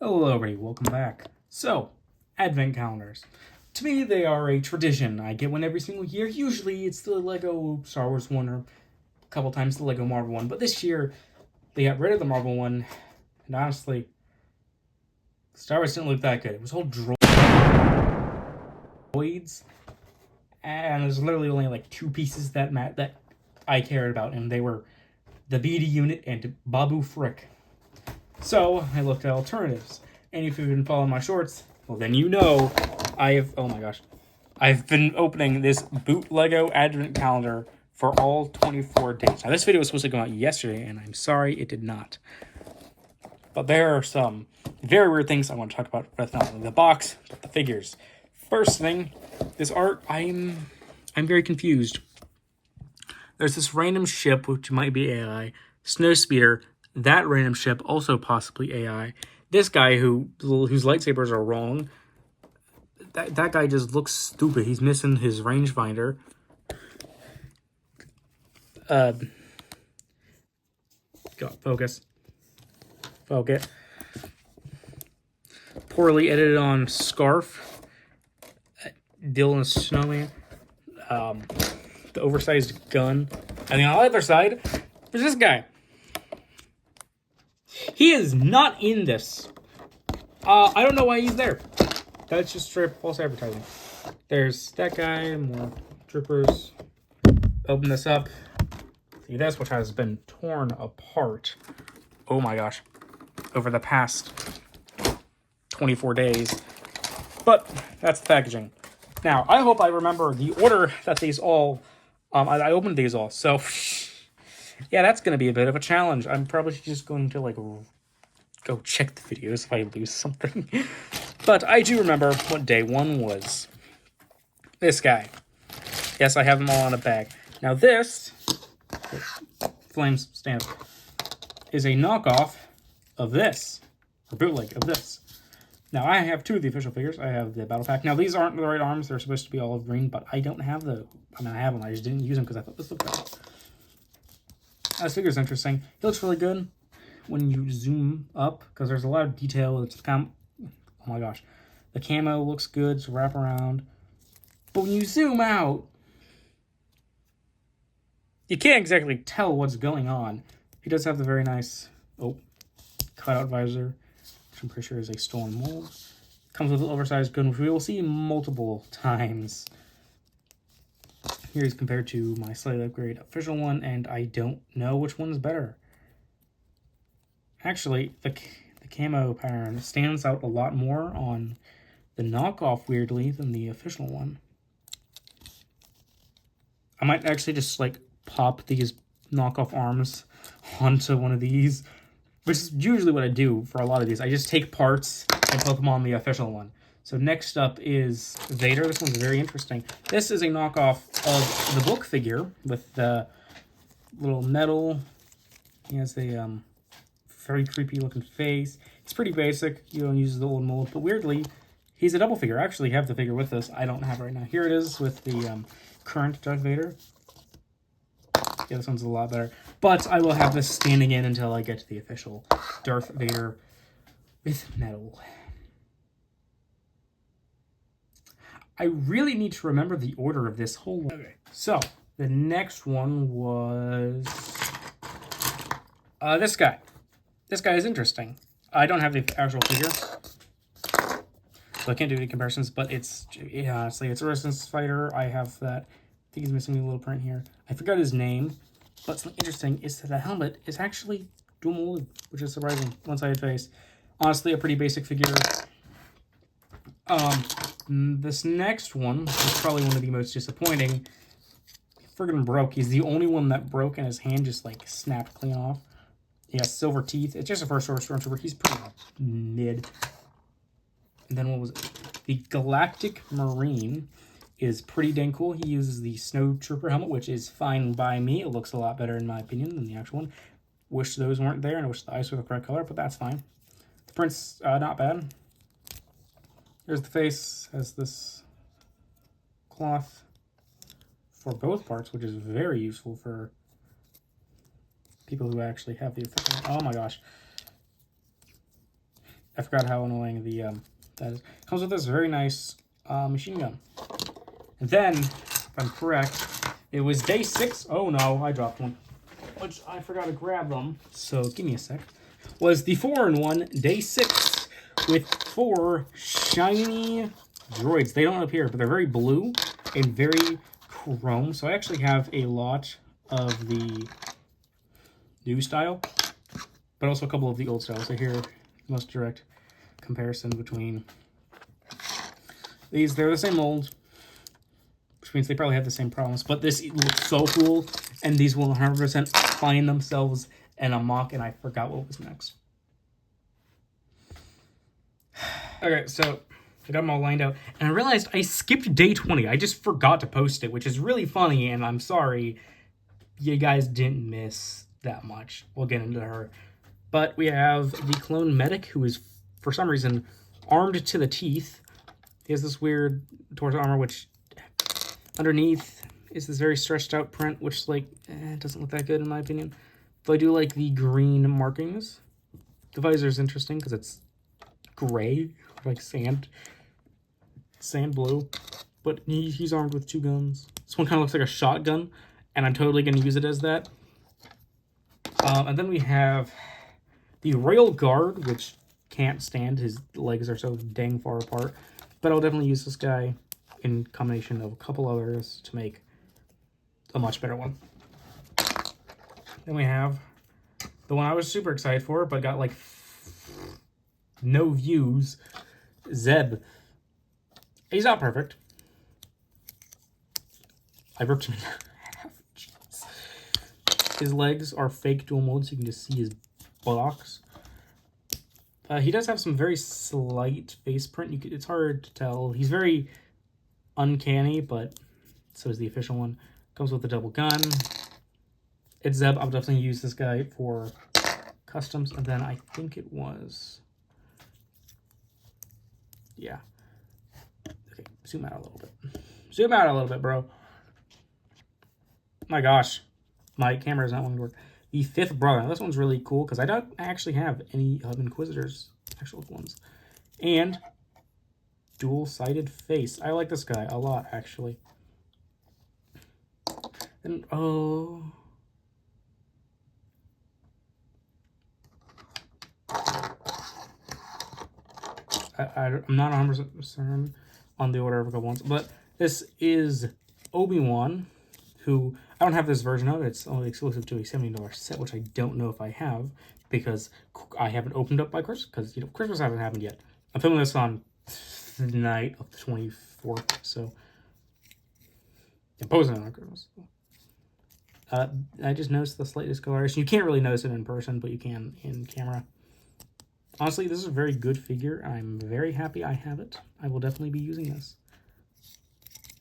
Hello everybody, welcome back. So, Advent calendars. To me, they are a tradition. I get one every single year. Usually it's the Lego Star Wars one or a couple times the Lego Marvel one. But this year, they got rid of the Marvel one. And honestly, Star Wars didn't look that good. It was all droids. And there's literally only like two pieces that I cared about. And they were the BD unit and Babu Frick. So I looked at alternatives, and if you've been following my shorts, well then you know I've been opening this Bootlego Advent calendar for all 24 days. Now this video was supposed to go out yesterday, and I'm sorry it did not. But there are some very weird things I want to talk about, but not only the box, but the figures. First thing, this art, I'm very confused. There's this random ship, which might be AI, Snowspeeder. That random ship, also possibly AI. This guy whose lightsabers are wrong. That guy just looks stupid. He's missing his rangefinder. Focus. Poorly edited on Scarf. Dylan Snowman. The oversized gun. And then on the other side, there's this guy. He is not in this. I don't know why he's there. That's just straight false advertising. There's that guy, more troopers. Open this up. See this, which has been torn apart. Oh my gosh. Over the past 24 days. But that's the packaging. Now, I hope I remember the order that these all... I opened these all, so... Yeah, that's going to be a bit of a challenge. I'm probably just going to, go check the videos if I lose something. But I do remember what day one was. This guy. Yes, I have them all in a bag. Now this, Flames stamp, is a knockoff of this, or bootleg of this. Now, I have two of the official figures. I have the battle pack. Now, these aren't the right arms. They're supposed to be olive green, but I don't have the... I have them. I just didn't use them because I thought this looked better. This figure's interesting. He looks really good when you zoom up, because there's a lot of detail. It's oh my gosh. The camo looks good, it's wrap around. But when you zoom out, you can't exactly tell what's going on. He does have the very nice, cutout visor, which I'm pretty sure is a stolen mold. Comes with an oversized gun, which we will see multiple times. Here he's compared to my slightly upgraded official one, and I don't know which one's better. Actually, the camo pattern stands out a lot more on the knockoff, weirdly, than the official one. I might actually just, pop these knockoff arms onto one of these, which is usually what I do for a lot of these. I just take parts and put them on the official one. So next up is Vader. This one's very interesting. This is a knockoff of the book figure with the little medal. He has a very creepy looking face. It's pretty basic. You don't use the old mold, but weirdly, he's a double figure. I actually have the figure with this. I don't have it right now. Here it is with the current Darth Vader. Yeah, this one's a lot better. But I will have this standing in until I get to the official Darth Vader with medal. I really need to remember the order of this whole one. Okay. So, the next one was this guy. This guy is interesting. I don't have the actual figure, so I can't do any comparisons, but it's a Resistance fighter. I have that. I think he's missing a little print here. I forgot his name, but something interesting is that the helmet is actually dual molded, which is surprising. One-sided face. Honestly, a pretty basic figure. This next one is probably one of the most disappointing. He friggin' broke. He's the only one that broke, and his hand just, snapped clean off. He has silver teeth. It's just a first source stormtrooper. He's pretty mid. And then what was it? The Galactic Marine is pretty dang cool. He uses the Snowtrooper helmet, which is fine by me. It looks a lot better, in my opinion, than the actual one. Wish those weren't there, and I wish the eyes were the correct color, but that's fine. The print's not bad. There's the face, has this cloth for both parts, which is very useful for people who actually have the official. Oh my gosh. I forgot how annoying the that is. Comes with this very nice machine gun. And then, if I'm correct, it was day 6. Oh no, I dropped one. Which I forgot to grab them. So give me a sec. Was the 4-in-1 day 6 with 4 shiny droids. They don't appear, but they're very blue and very chrome. So I actually have a lot of the new style, but also a couple of the old styles. So here, the most direct comparison between these. They're the same mold, which means they probably have the same problems. But this looks so cool, and these will 100% find themselves in a mock, and I forgot what was next. Okay, so I got them all lined out, and I realized I skipped day 20. I just forgot to post it, which is really funny, and I'm sorry you guys didn't miss that much. We'll get into her. But we have the clone medic, who is, for some reason, armed to the teeth. He has this weird torso armor, which underneath is this very stretched out print, which like doesn't look that good in my opinion. But I do like the green markings. The visor is interesting because it's gray, like sand blue. But he's armed with 2 guns. This one kind of looks like a shotgun, and I'm totally going to use it as that. And then we have the rail guard, which can't stand. His legs are so dang far apart. But I'll definitely use this guy in combination of a couple others to make a much better one. Then we have the one I was super excited for, but got like no views. Zeb. He's not perfect. I ripped him in half. His legs are fake dual mold, so you can just see his buttocks. He does have some very slight face print. It's hard to tell. He's very uncanny, but so is the official one. Comes with a double gun. It's Zeb. I'll definitely use this guy for customs. And then I think it was... yeah. Okay, zoom out a little bit. Zoom out a little bit, bro. My gosh. My camera is not wanting to work. The 5th brother. Now, this one's really cool because I don't actually have any of Inquisitor's actual ones. And dual-sided face. I like this guy a lot, actually. And, oh... I'm not 100% certain on the order of a couple ones, but this is Obi-Wan, who I don't have this version of. It's only exclusive to a $70 set, which I don't know if I have because I haven't opened up by Christmas because Christmas hasn't happened yet. I'm filming this on the night of the 24th, so I'm posting it on Christmas. I just noticed the slight discoloration. You can't really notice it in person, but you can in camera. Honestly, this is a very good figure. I'm very happy I have it. I will definitely be using this.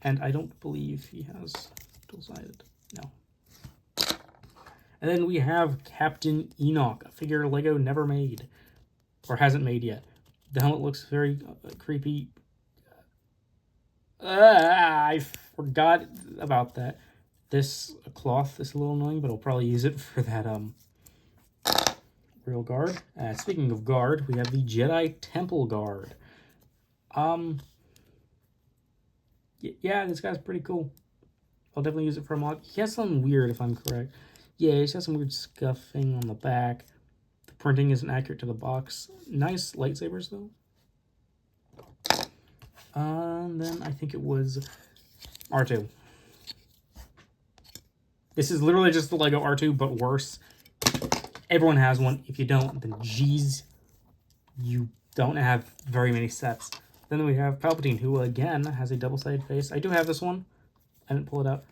And I don't believe he has dual-sided. No. And then we have Captain Enoch, a figure Lego never made. Or hasn't made yet. The helmet looks very creepy. I forgot about that. This cloth is a little annoying, but I'll probably use it for that real guard. Speaking of guard, we have the Jedi Temple Guard. Yeah, this guy's pretty cool. I'll definitely use it for a mod. He has something weird, if I'm correct. Yeah, he has some weird scuffing on the back. The printing isn't accurate to the box. Nice lightsabers, though. Then I think it was R2. This is literally just the Lego R2, but worse. Everyone has one. If you don't, then geez, you don't have very many sets. Then we have Palpatine, who again has a double-sided face. I do have this one. I didn't pull it out.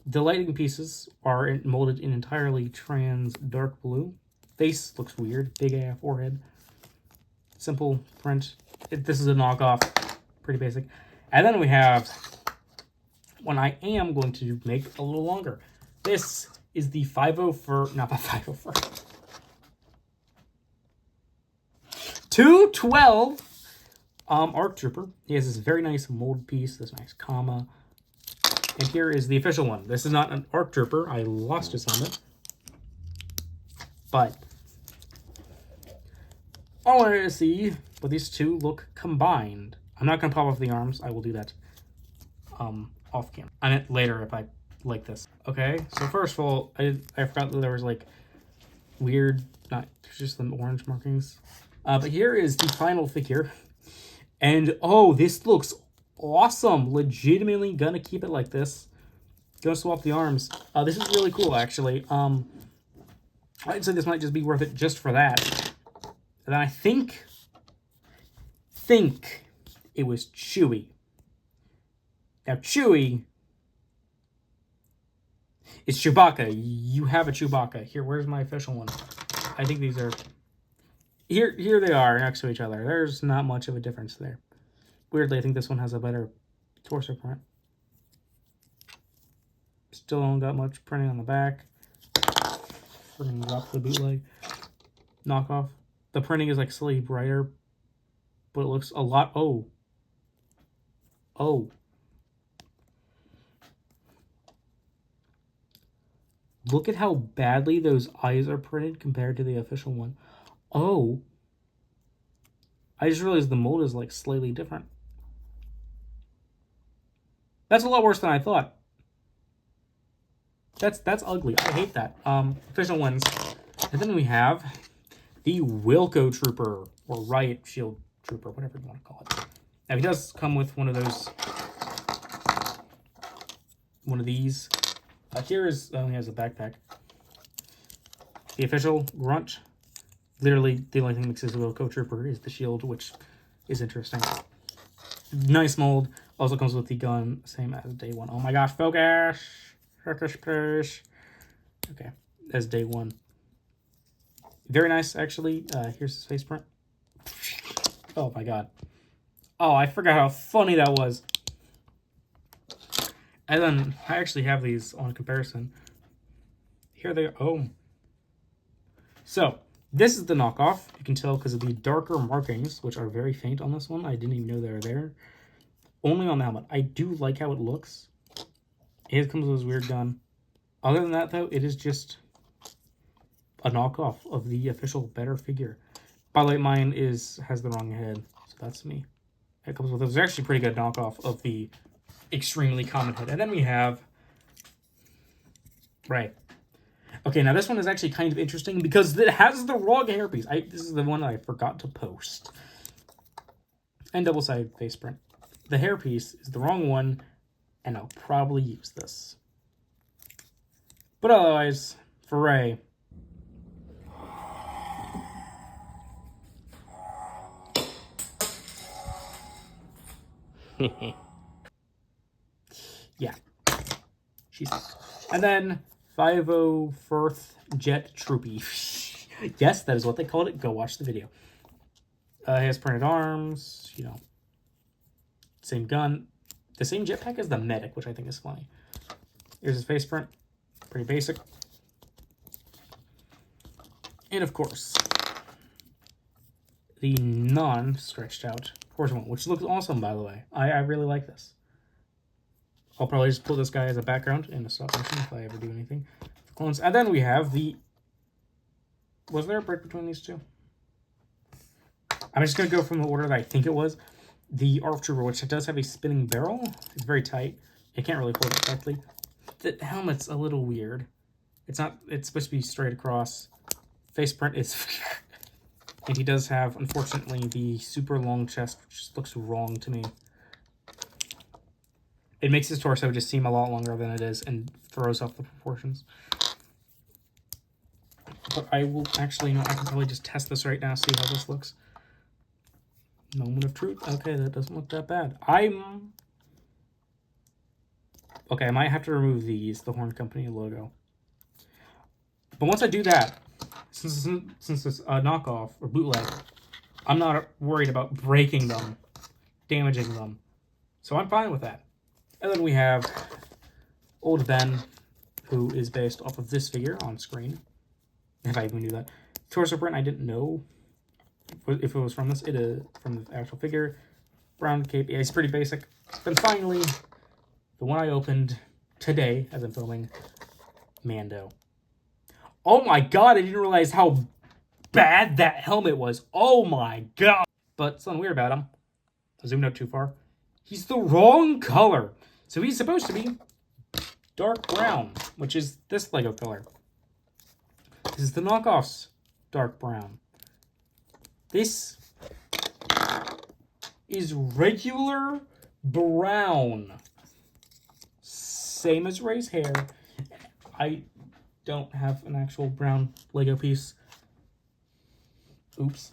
The lighting pieces are molded in entirely trans dark blue. Face looks weird. Big AF forehead. Simple print. This is a knockoff. Pretty basic. And then we have one I am going to make a little longer. This is the 504, not the 504. 212 ARC Trooper. He has this very nice mold piece, this nice comma. And here is the official one. This is not an ARC Trooper. I lost his helmet. But all I wanted to see but these two look combined. I'm not going to pop off the arms. I will do that off camera. I meant later if I like this. Okay, so first of all, I forgot that there was like weird, not just the orange markings. But here is the final figure. And oh, this looks awesome. Legitimately gonna keep it like this. Gonna swap the arms. This is really cool, actually. I'd say this might just be worth it just for that. And then I think it was Chewie. Now, Chewie is Chewbacca. You have a Chewbacca. Here, where's my official one? I think these are... Here they are next to each other. There's not much of a difference there. Weirdly, I think this one has a better torso print. Still don't got much printing on the back. We're going to drop the bootleg knockoff. The printing is like slightly brighter, but it looks a lot... Oh. Look at how badly those eyes are printed compared to the official one. Oh. I just realized the mold is like slightly different. That's a lot worse than I thought. That's ugly. I hate that. Official ones. And then we have the Wilco Trooper, or Riot Shield Trooper, whatever you want to call it. Now he does come with one of these. Here is, he has a backpack. The official Grunt. Literally, the only thing that makes the Wilco Trooper is the shield, which is interesting. Nice mold. Also comes with the gun, same as day one. Oh my gosh, focus! Focus, please. Okay, as day one. Very nice, actually. Here's his face print. Oh my god. Oh, I forgot how funny that was. And then I actually have these on comparison. Here they are. Oh. So, this is the knockoff. You can tell because of the darker markings, which are very faint on this one. I didn't even know they were there. Only on the helmet. I do like how it looks. It comes with this weird gun. Other than that, though, it is just a knockoff of the official better figure. By the way, mine has the wrong head, so that's me. It comes with, it was actually a pretty good knockoff of the extremely common head. And then we have, right. Okay, now this one is actually kind of interesting because it has the wrong hairpiece. This is the one I forgot to post. And double-sided face print. The hairpiece is the wrong one, and I'll probably use this. But otherwise, for Rey, yeah, she's... And then 501st Jet Troopy. Yes, that is what they called it. Go watch the video. He has printed arms, you know, same gun. The same jetpack as the medic, which I think is funny. Here's his face print. Pretty basic. And of course, the non-stretched out portion one, which looks awesome, by the way. I really like this. I'll probably just pull this guy as a background in a stop motion if I ever do anything. Clones. And then we have the... Was there a break between these two? I'm just going to go from the order that I think it was. The ARC Trooper, which does have a spinning barrel. It's very tight. You can't really hold it correctly. The helmet's a little weird. It's supposed to be straight across. Face print is... And he does have, unfortunately, the super long chest, which just looks wrong to me. It makes his torso just seem a lot longer than it is and throws off the proportions. But I will actually, I can probably just test this right now, see how this looks. Moment of truth. Okay, that doesn't look that bad. Okay, I might have to remove the Horn Company logo. But once I do that, since it's a knockoff or bootleg, I'm not worried about breaking them, damaging them. So I'm fine with that. And then we have Old Ben, who is based off of this figure on screen. If I even knew that. Torso print, I didn't know if it was from this. It is from the actual figure. Brown cape. Yeah, it's pretty basic. Then finally, the one I opened today as I'm filming, Mando. Oh my god, I didn't realize how bad that helmet was. Oh my god. But something weird about him, I zoomed out too far, he's the wrong color. So he's supposed to be dark brown, which is this Lego color. This is the knockoff's dark brown. This is regular brown. Same as Ray's hair. I don't have an actual brown Lego piece. Oops.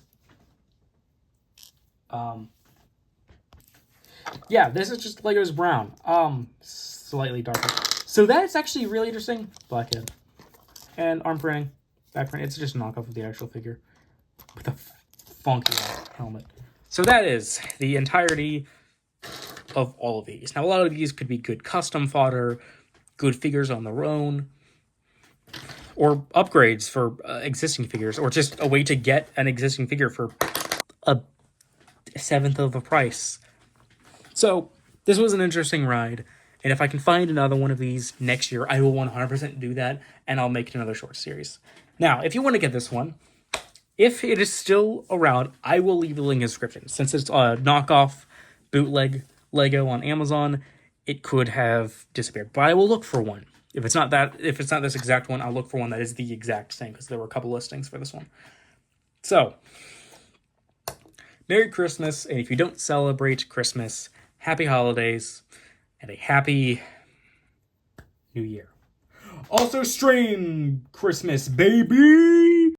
Yeah, this is just Lego's brown. Slightly darker. So that's actually really interesting. Blackhead. And arm printing. Back print. It's just a knockoff of the actual figure. With a funky helmet. So that is the entirety of all of these. Now, a lot of these could be good custom fodder, good figures on their own, or upgrades for existing figures, or just a way to get an existing figure for a seventh of the price. So this was an interesting ride, and if I can find another one of these next year, I will 100% do that, and I'll make another short series. Now, if you want to get this one, if it is still around, I will leave a link in the description. Since it's a knockoff bootleg Lego on Amazon, it could have disappeared, but I will look for one. If it's not this exact one, I'll look for one that is the exact same, because there were a couple listings for this one. So, Merry Christmas, and if you don't celebrate Christmas, Happy Holidays, and a Happy New Year. Also, Strain Christmas, baby!